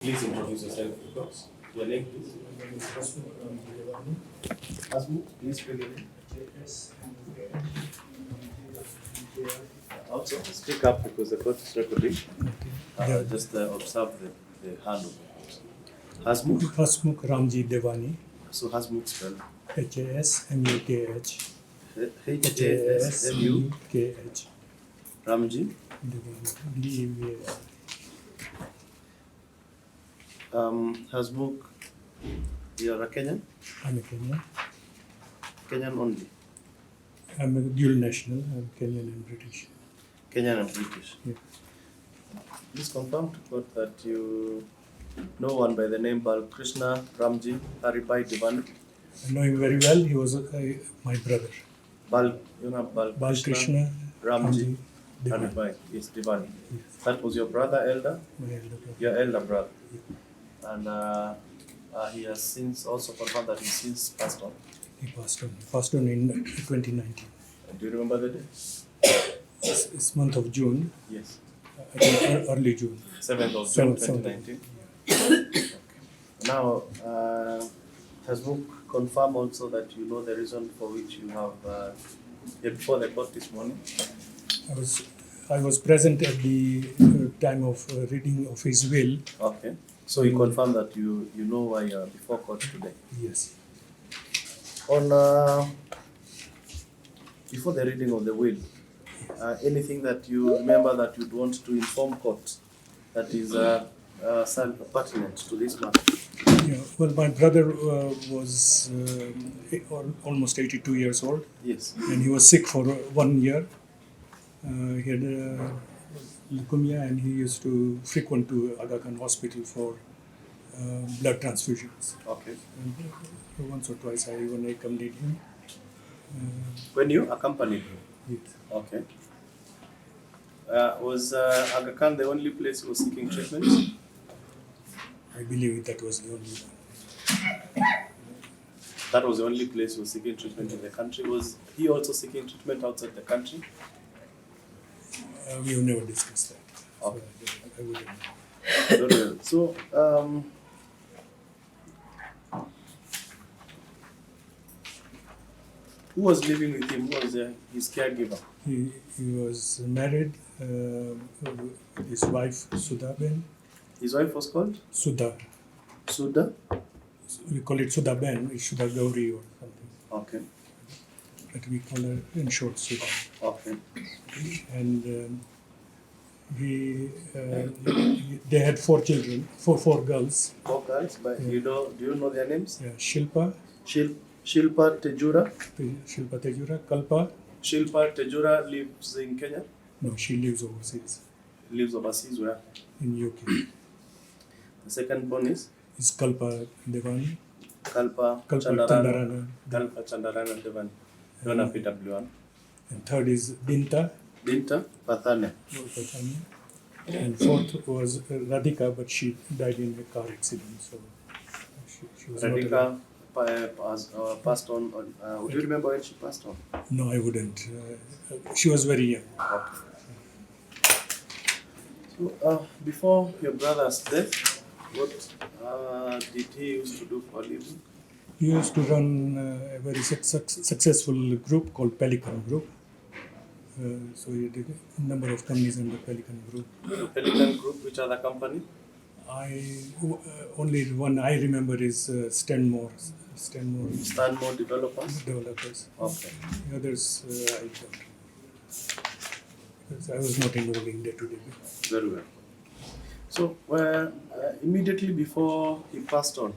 Please introduce yourself, because your name, please. My name is Hasmukh Ramji Devani. Hasmukh, please spell your name. Also, speak up because the court is recording. Just observe the hand of the court. Hasmukh. Hasmukh Ramji Devani. So Hasmukh spell. Hasmukh. Hasmukh. Ramji. Devani. Hasmukh, you are a Kenyan? I'm a Kenyan. Kenyan only? I'm a dual national. I'm Kenyan and British. Kenyan and British? Yeah. Please confirm to court that you know one by the name Balakrishna Ramji Devani. I know him very well. He was my brother. Balakrishna Ramji Devani. Yes, Devani. Yes. That was your brother, elder? My elder brother. Your elder brother. Yeah. And he has since also confirmed that he since passed on. He passed on. He passed on in 2019. Do you remember the day? It's month of June. Yes. I think early June. 7th of June 2019. Okay. Now, Hasmukh, confirm also that you know the reason for which you have before the court this morning. I was present at the time of reading of his will. Okay. So you confirm that you know why you are before court today. Yes. On before the reading of the will, anything that you remember that you'd want to inform court that is pertinent to this matter? Yeah. Well, my brother was almost 82 years old. Yes. And he was sick for 1 year. He had leukemia, and he used to frequent to Aga Khan Hospital for blood transfusions. Okay. And once or twice I even accompanied him. When you accompanied him? Yes. Okay. Was Aga Khan the only place he was seeking treatment? I believe that was the only one. That was the only place he was seeking treatment in the country. Was he also seeking treatment outside the country? We have never discussed that. Okay. So I wouldn't know. Very well. So, who was living with him? Who was his caregiver? He was married. His wife Sudha Ben. His wife was called? Sudha. Sudha? We call it Sudha Ben. It's Sudha Gauri or something. Okay. But we call her in short Sudha. Okay. And they had 4 children, four girls. 4 girls, but Yeah. do you know their names? Yeah, Shilpa, Shilpa Tejura. Shilpa Tejura, Kalpa. Shilpa Tejura lives in Kenya? No, she lives overseas Lives overseas where? in UK. The second born is? Is Kalpa Devani. Kalpa Chandarana. Kalpa Chandarana Devani. Dona PW1. And third is Dinta. Dinta Pathane. And fourth was Radhika, but she died in a car accident. So she was Radhika passed on. Would you remember when she passed on? No, I wouldn't. She was very young. Okay. So, before your brother's death, what did he used to do for a living? He used to run a very successful group called Pelikan Group. So he did a number of companies in the Pelikan Group. Pelikan Group, which other company? Only one I remember is Stanmore Developers? Developers. Okay. The others I don't know. Because I was not involved in day-to-day. Very well. So, immediately before he passed on,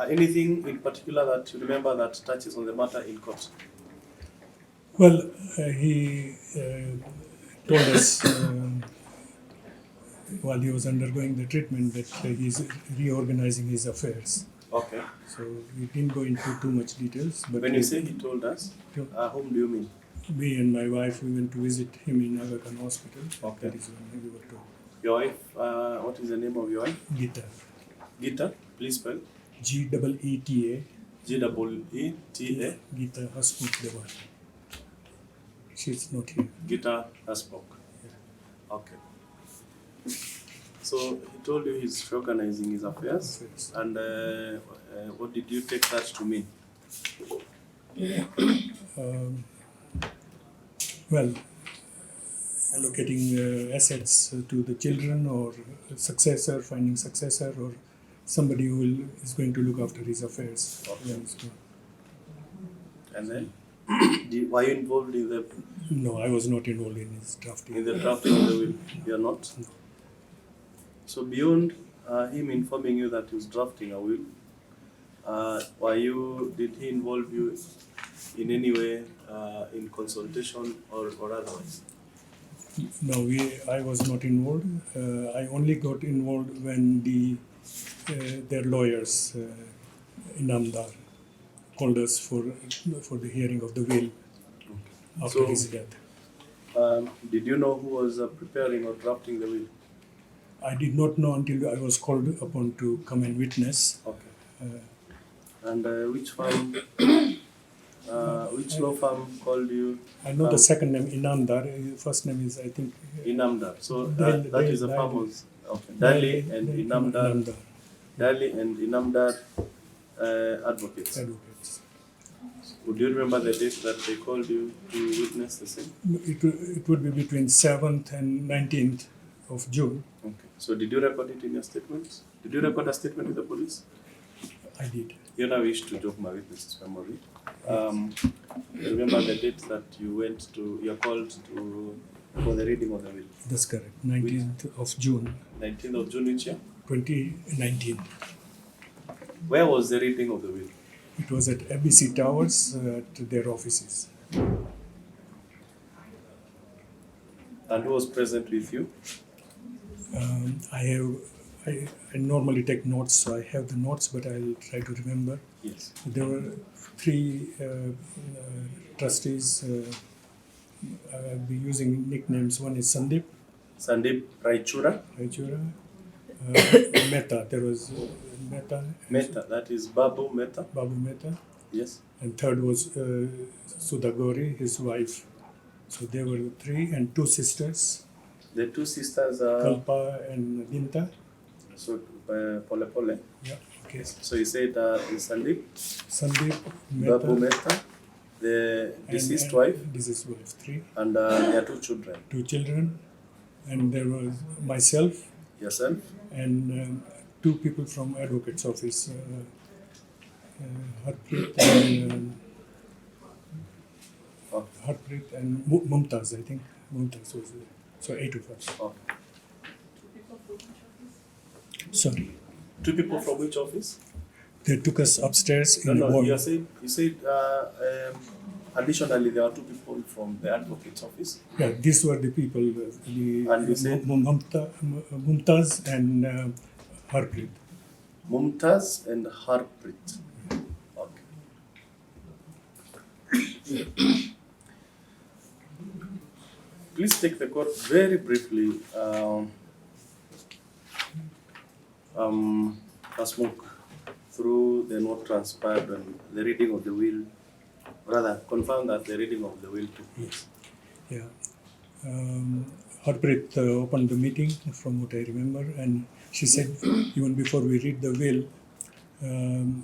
anything in particular that you remember that touches on the matter in court? Well, he told us while he was undergoing the treatment that he's reorganizing his affairs. Okay. So we didn't go into too much details. But when you say he told us, whom do you mean? Me and my wife, we went to visit him in Aga Khan Hospital. Okay. That is when we were told. Your wife, what is the name of your wife? Gita. Gita, please spell. Geeta. Geeta. Gita Hasmukh Devani. She's not here. Gita Hasmukh. Yeah. Okay. So he told you he's reorganizing his affairs, Affairs. and what did you take that to mean? Well, allocating assets to the children, or successor, finding successor, or somebody who is going to look after his affairs. Okay. when he's gone. And then, were you involved in the No, I was not involved in his drafting. drafting of the will? You're not. So beyond him informing you that he was drafting a will, did he involve you in any way in consultation or otherwise? No, I was not involved. I only got involved when their lawyers in Amdar called us for the hearing of the will after So- his death. Did you know who was preparing or drafting the will? I did not know until I was called upon to come and witness. Okay. And which firm, which law firm called you? I know the second name, Inamdar. First name is, I think, Inamdar. So Dali- that is a Dali- firm was okay. Dali and Inamdar. Dali and Inamdar advocates. Advocates. Would you remember the date that they called you to witness the same? It would be between 7th and 19th of June. Okay. So did you record it in your statements? Did you record a statement with the police? I did. You now wish to jog my witness's memory. Remember the date that you're called to for the reading of the will? That's correct. 19th of June, 19th of June which year? 2019. Where was the reading of the will? It was at ABC Towers at their offices. And who was present with you? I normally take notes, so I have the notes, but I'll try to remember. Yes. There were three trustees. I'll be using nicknames. One is Sandeep Sandeep Raichura. Raichura, Mehta. There was Mehta. Mehta, that is Babu Mehta. Babu Mehta. Yes. And third was Sudha Gauri, his wife. So there were three, and two sisters, The two sisters are Kalpa and Dinta. so Pole Pole. Yeah, okay. So you said Sandeep, Sandeep, Babu Mehta, Mehta, the deceased and wife, deceased wife, three. and their two children. Two children, and there was myself Yourself, and two people from advocate's office, Harpreet and Oh. Harpreet and Mumtaz, I think. Mumtaz was there. So 8 of us. oh. Sorry. Two people from which office? They took us upstairs in the No, hall. you said additionally there are two people from the advocate's office. Yeah, these were the people, And you said? Mumtaz and Harpreet. Mumtaz and Harpreet. Okay. Please take the court very briefly. Hasmukh, through the note transpired and the reading of the will, rather confirm that the reading of the will took place. Yeah. Harpreet opened the meeting, from what I remember, and she said, even before we read the will,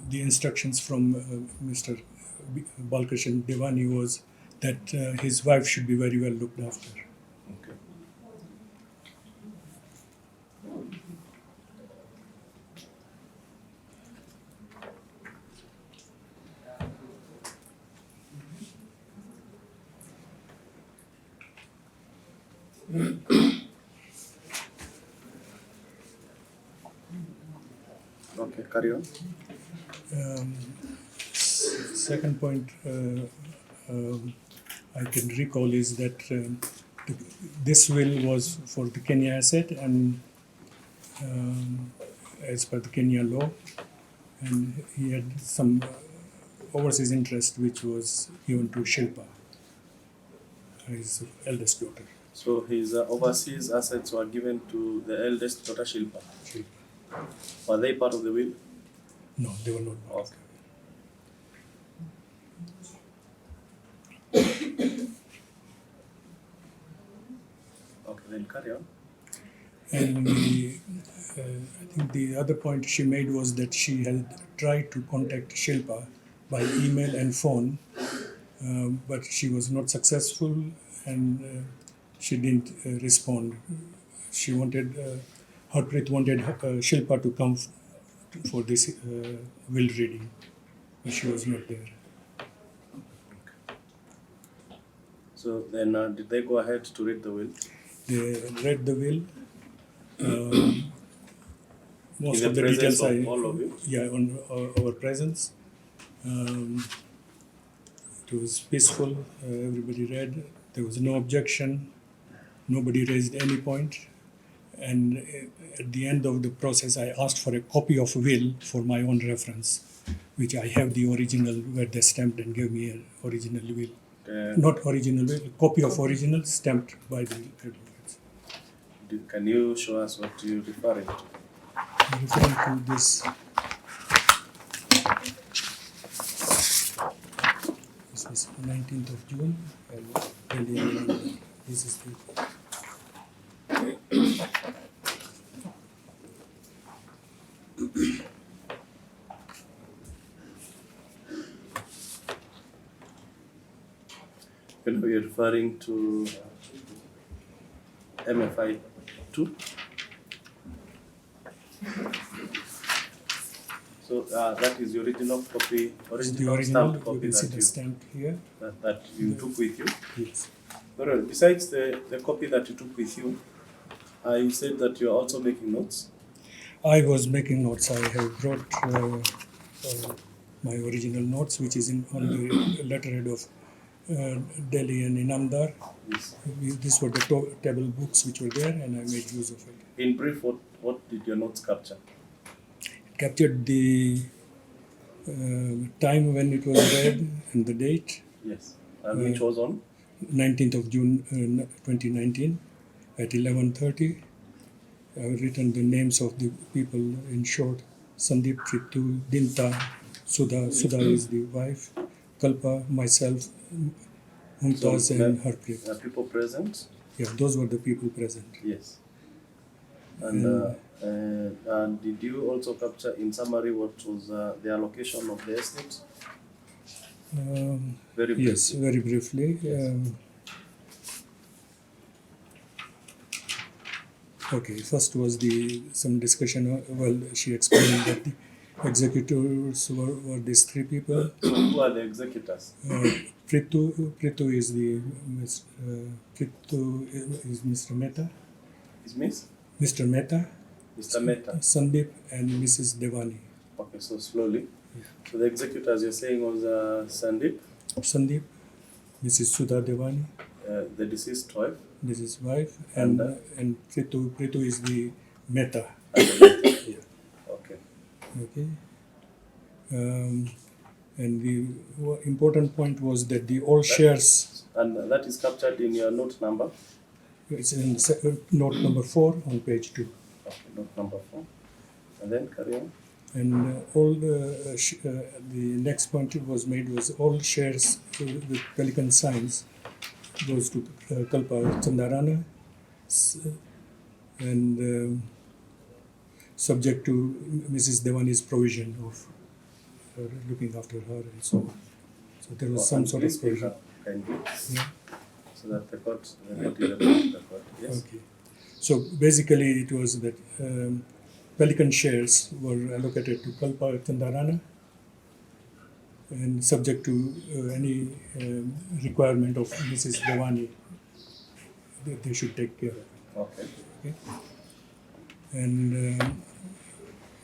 the instructions from Mr. Balakrishna Devani was that his wife should be very well looked after. Okay. Okay, carry on. Second point I can recall is that this will was for the Kenya asset and as per the Kenya law, and he had some overseas interest which was given to Shilpa, his eldest daughter. So his overseas assets were given to the eldest daughter Shilpa. Were they part of the will? No, they were not. Okay. Okay, then carry on. And I think the other point she made was that she had tried to contact Shilpa by email and phone, but she was not successful, and she didn't respond. She wanted, Harpreet wanted Shilpa to come for this will reading, but she was not there. So then, did they go ahead to read the will? They read the will. Most In of the the presence details of all of you? yeah, on our presence. It was peaceful. Everybody read. There was no objection. Nobody raised any point. And at the end of the process, I asked for a copy of will for my own reference, which I have the original where they stamped and gave me an original will. Not original will, copy of original stamped by the advocates. Can you show us what you're referring to? I'm referring to this. This is 19th of June, and this is the. You're referring to MFI 2? So that is the original copy, original stamped copy that you took with you? Yes. Well, besides the copy that you took with you, you said that you're also making notes? I was making notes. I have brought my original notes, which is on the letterhead of Delhi and Inamdar. Yes. These were the table books which were there, and I made use of it. In brief, what did your notes capture? It captured the time when it was read and the date. Yes. And which was on? 19th of June 2019 at 11:30. I've written the names of the people in short. Sandeep, Pritu, Dinta, Sudha. Sudha is the wife. Kalpa, myself, Mumtaz, and Harpreet. Are people present? Yeah, those were the people present. Yes. And did you also capture in summary what was the allocation of the estate? Very briefly. Yes, very briefly. Yes. Okay, first was some discussion. Well, she explained that the executors were these three people. So who are the executors? Pritu is Mr. Mehta. Is Miss? Mr. Mehta. Mr. Mehta. Sandeep and Mrs. Devani. Okay, so slowly. Yeah. So the executors you're saying was Sandeep, Mrs. Sudha Devani, the deceased wife. this is wife, and Pritu is the Mehta. Yeah. Okay. Okay. And the important point was that all shares. And that is captured in your note number? It's in note number 4 on page 2. Okay, note number 4. And then carry on. And all the next point it was made was all shares with Pelikan Signs goes to Kalpa Chandarana, and subject to Mrs. Devani's provision of looking after her and so on. So there was some sort of provision. Yeah. So that the court is the court. Yes. Okay. So basically it was that Pelikan shares were allocated to Kalpa Chandarana and subject to any requirement of Mrs. Devani that they should take care of. Okay. And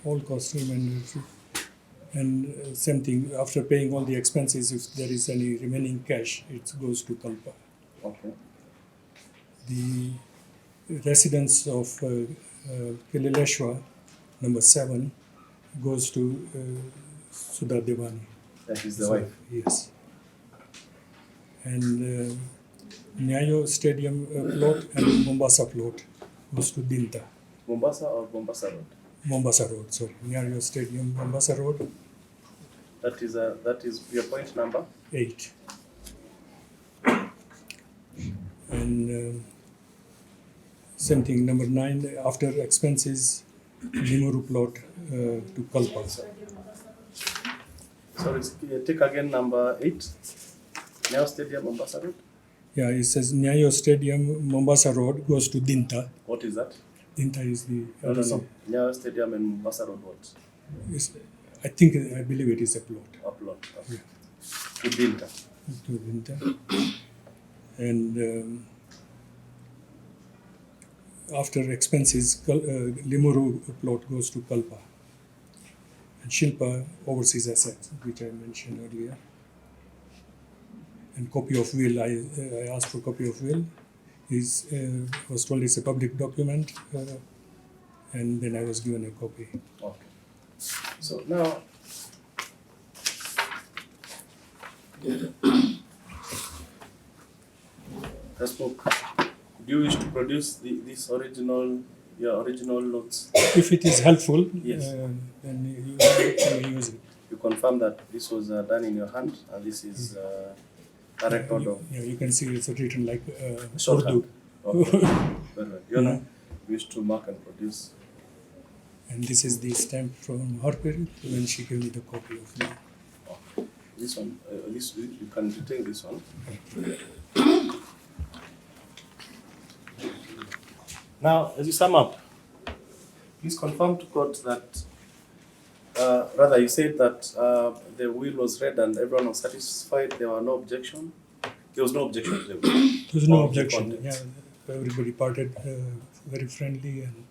all costume and same thing, after paying all the expenses, if there is any remaining cash, it goes to Kalpa. Okay. The residence of Kilileshwa, number 7, goes to Sudha Devani. That is the wife. Yes. And Nyayo Stadium plot and Mombasa plot goes to Dinta. Mombasa or Mombasa Road? Mombasa Road, sorry. Nyayo Stadium, Mombasa Road. That is your point number? 8. And same thing, number 9, after expenses, Limuru plot to Kalpa. Sorry, take again number 8. Nyayo Stadium, Mombasa Road. Yeah, it says Nyayo Stadium, Mombasa Road goes to Dinta. What is that? Dinta is the No. Nyayo Stadium and Mombasa Road, what? I believe it is a plot. A plot. Okay. Yeah. To Dinta. To Dinta. And after expenses, Limuru plot goes to Kalpa. And Shilpa overseas assets, which I mentioned earlier. And copy of will, I asked for copy of will. Was told it's a public document, and then I was given a copy. Okay. So now, Hasmukh, do you wish to produce your original notes? If it is helpful, Yes. Then you can use it. You confirm that this was done in your hand, and this is a record of Yeah, you can see it's written like shorthand. Urdu. Okay. You wish to mark and produce. And this is the stamp from her period when she gave me the copy of me. Okay. This one, you can take this one. Now, as you sum up, please confirm to court that, rather you said that the will was read and everyone was satisfied, there were no objection. There was no objection to the will. There was no Of the objection. contents. Yeah, everybody parted very friendly, and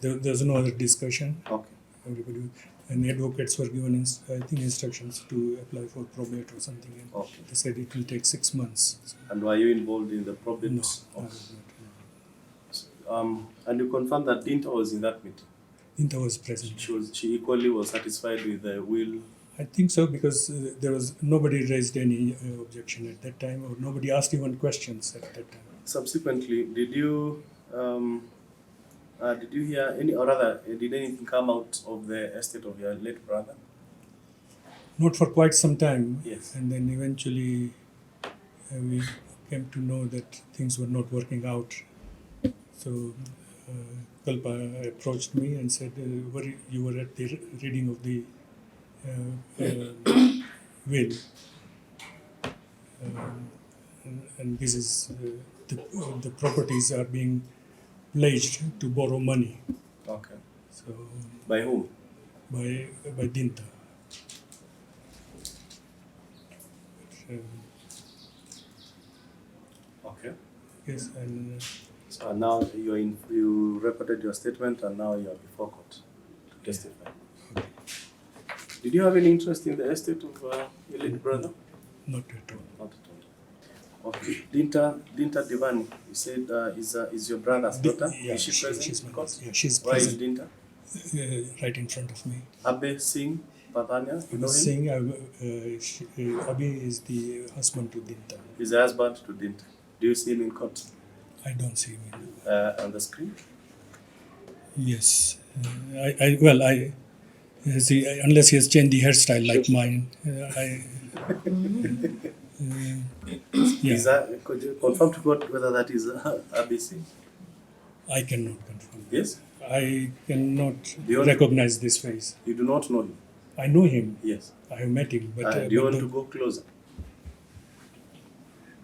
there's no other discussion. Okay. Everybody and the advocates were given, instructions to apply for probate or something. And Okay. they said it will take 6 months. So, And were you involved in the probate? no, I Okay. was not. And you confirm that Dinta was in that meeting. Dinta was present. She equally was satisfied with the will. I think so, because nobody raised any objection at that time, or nobody asked even questions at that time. Subsequently, did you hear any, or rather, did anything come out of the estate of your late brother? Not for quite some time. Yes. And then eventually we came to know that things were not working out. So Kalpa approached me and said, you were at the reading of the will. And this is, the properties are being pledged to borrow money. Okay. So By whom? by Dinta. Okay. Yes, and So now you reported your statement, and now you are before court to testify. Did you have any interest in the estate of your late brother? not at all. Not at all. Okay. Dinta Devani, you said is your brother's daughter? Yeah, is she present she's in my court? daughter. Yeah, she's Why is present. Dinta? Right in front of me. Abe Singh Padania, you know him? Singh, Abi is the husband to Dinta. He's the husband to Dinta. Do you see him in court? I don't see him. On the screen? Yes, unless he has changed the hairstyle like mine. Is that, could you confirm to court whether that is Abe Singh? I cannot confirm. Yes? I cannot you want- recognize this face. You do not know him? I know him. Yes. I have met him. But Do you want to go closer?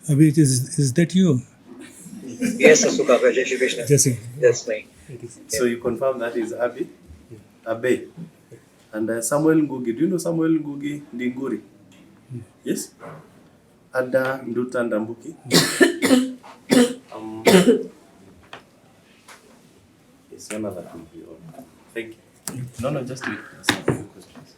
Abi, is that you? Yes, Hasmukh Ramji Devani. Jesse. That's me. It is. So you confirm that is Abe? Abe. And Samuel Ngugi. Do you know Samuel Ngugi Ndinguri? Yes? Ada Nduta Ndambuki. It's another that will be on. Thank you. No, just wait. Some questions.